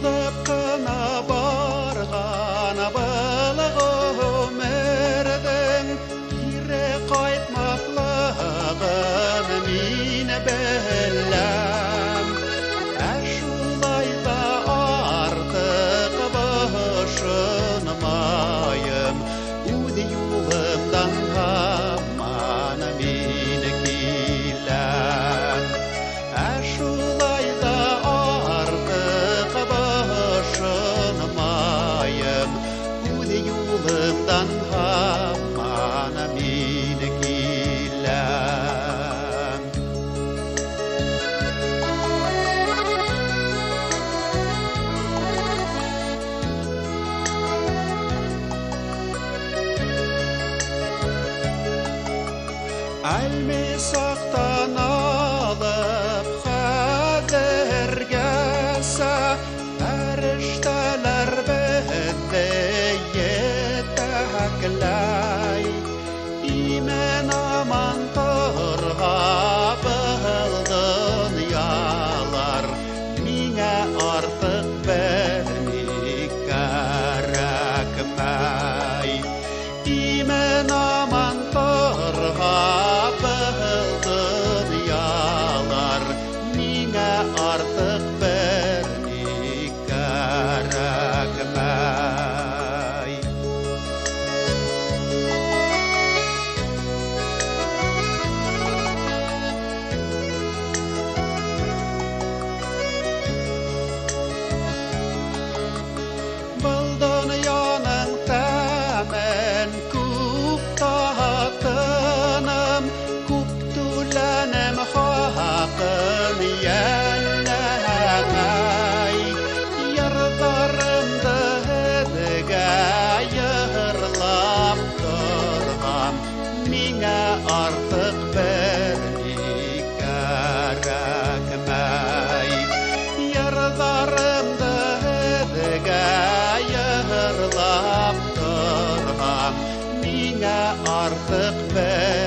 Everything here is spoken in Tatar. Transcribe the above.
Алдап қана барған былық өмірдің кире қайтмақлығын мен білем. Әшулай да артық бошынмайым, өз юлымдан аман мен келем. Әшулай да артық бошынмайым, өз юлымдан аман мен келем. Әлмесақтан алып қадіргесі пәріштәләр бізді етәкләй. Имен аман тұрға бұл дұнялар, миңә артық бермек кәрәкмәй. Имен аман тұрға dünyalar, mine artık vermek gerekmey. Bu dünyanın təmin küp tahtınım, Länem haqqın yəlləməy. Yardarımdı hədgə yığırlap durğam, Minə artıq berlik gərəkməy. Yardarımdı hədgə yığırlap durğam, Minə artıq berlik